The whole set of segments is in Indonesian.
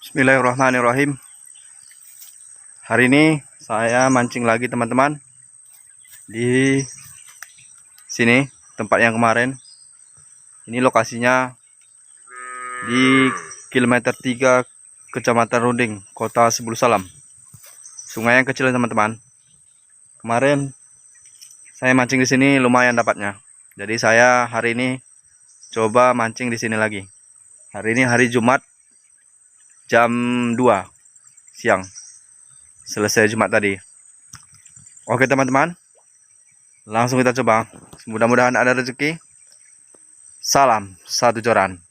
Bismillahirrahmanirrahim. Hari ini saya mancing lagi teman-teman. Di sini tempat yang kemarin. Ini lokasinya di kilometer 3 Kecamatan Runding, Kota Sebulu Salam. Sungai yang kecil teman-teman. Kemarin saya mancing di sini lumayan dapatnya. Jadi saya hari ini coba mancing di sini lagi. Hari ini hari Jumat jam 2 siang. Selesai Jumat tadi. Oke teman-teman, langsung kita coba. Mudah-mudahan ada rezeki. Salam satu joran.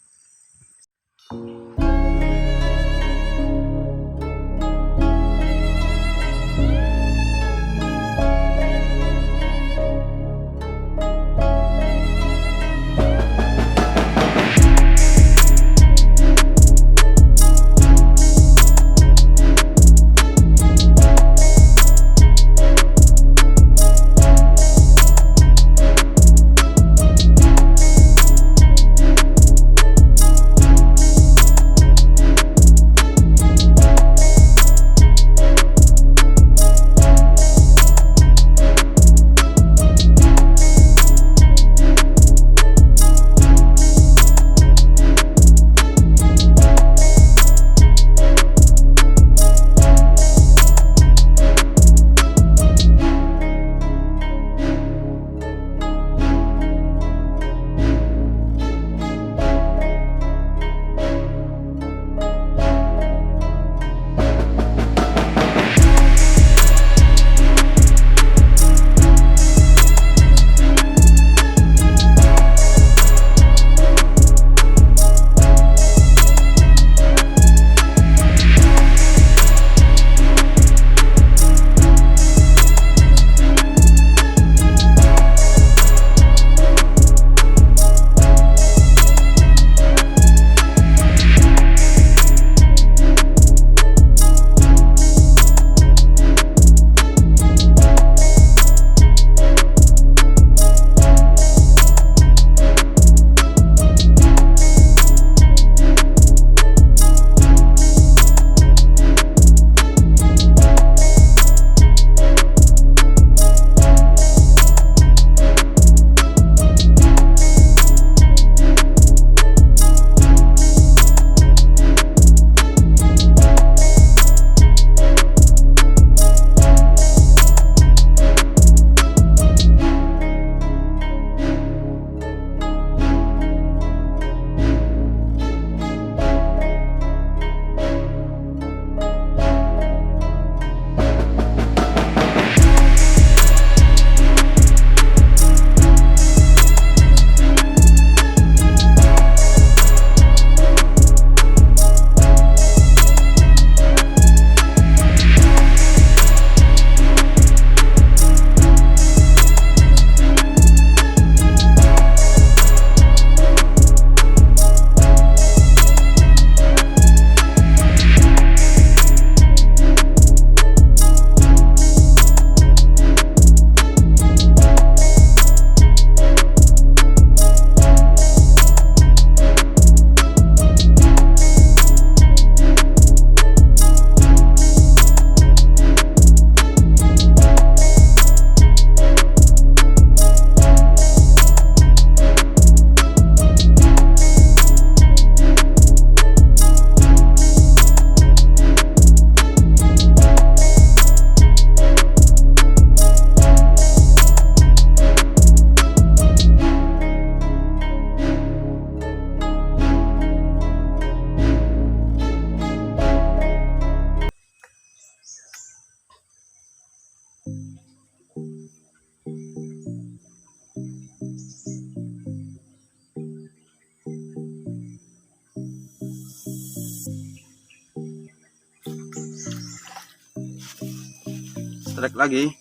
Strike lagi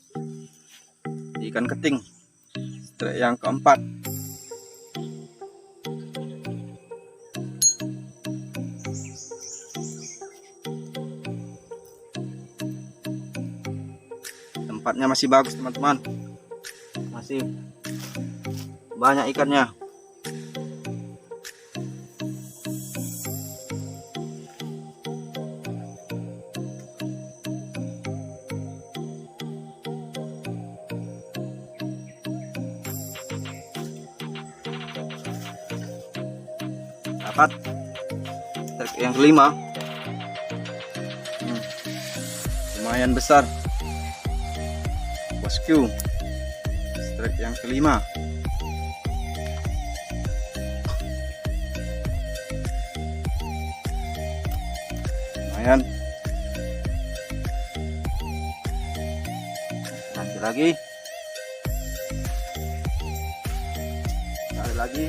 ikan keting, strike yang keempat. Tempatnya masih bagus teman-teman, masih banyak ikannya. dapat strike yang kelima. Lumayan besar bosku, strike yang kelima. Lumayan. Nanti lagi, cari lagi.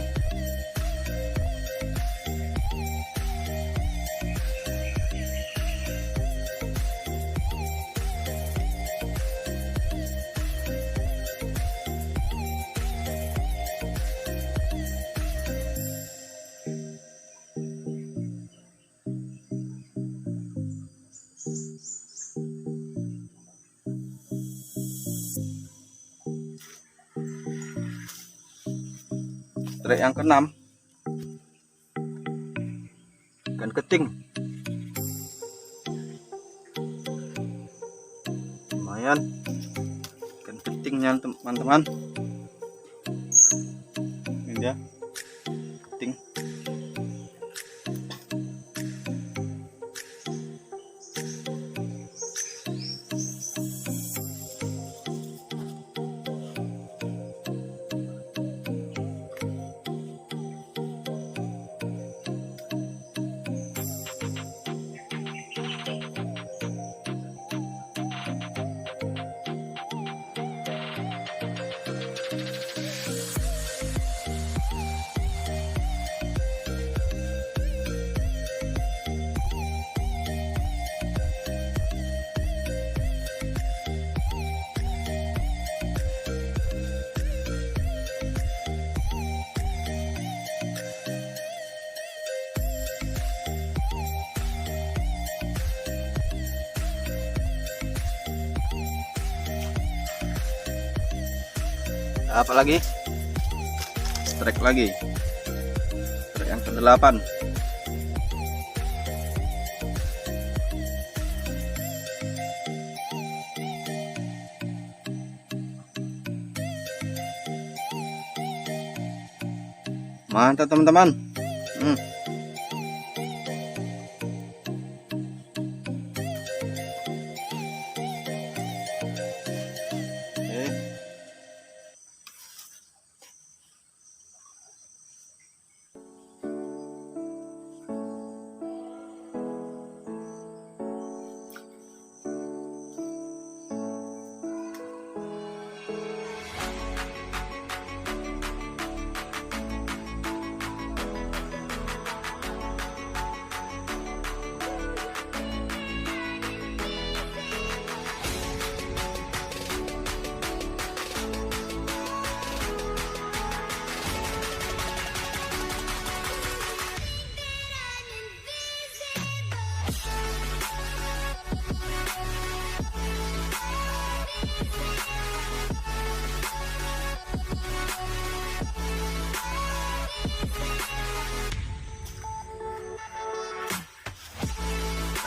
Strike yang keenam, ikan keting. Lumayan ikan ketingnya teman-teman. Ini dia keting. Apa lagi? Strike lagi. Strike yang ke-8. Mantap teman-teman.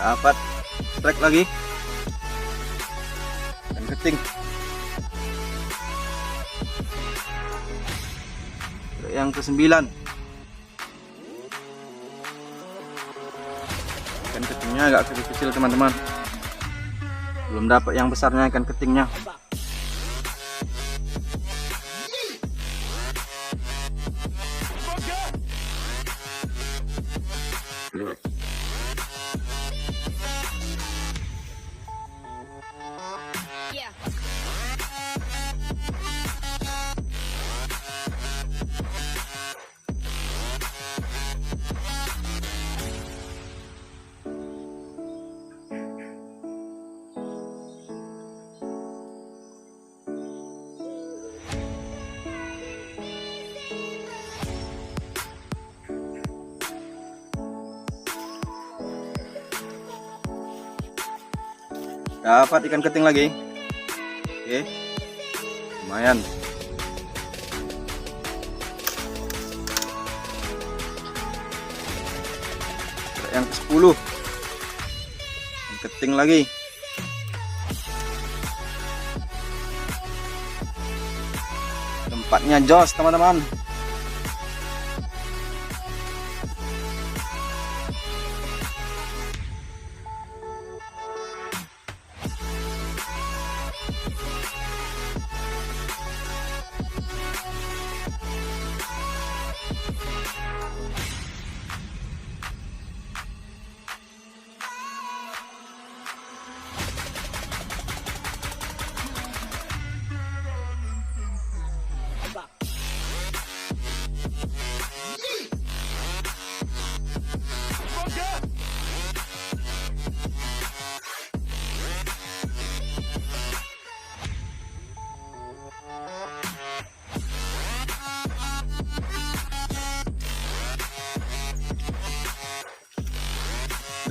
Dapat strike lagi, ikan keting. Yang ke-9, ikan ketingnya agak kecil-kecil teman-teman, belum dapat yang besarnya ikan ketingnya. Dapat ikan keting lagi. Oke, lumayan. Yang ke-10, ikan keting lagi. Tempatnya jos teman-teman.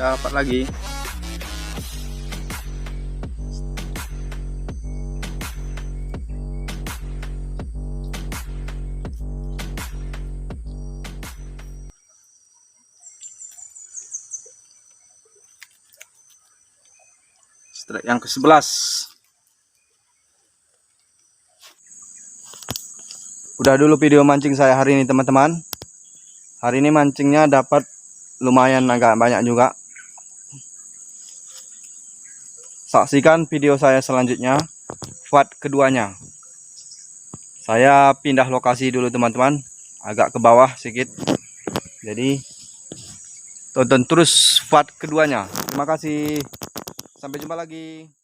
dapat lagi. Strike yang ke-11. Udah dulu video mancing saya hari ini teman-teman. Hari ini mancingnya dapat lumayan agak banyak juga. Saksikan video saya selanjutnya, part keduanya. Saya pindah lokasi dulu teman-teman, agak ke bawah sedikit. Jadi tonton terus part keduanya. Terima kasih. Sampai jumpa lagi.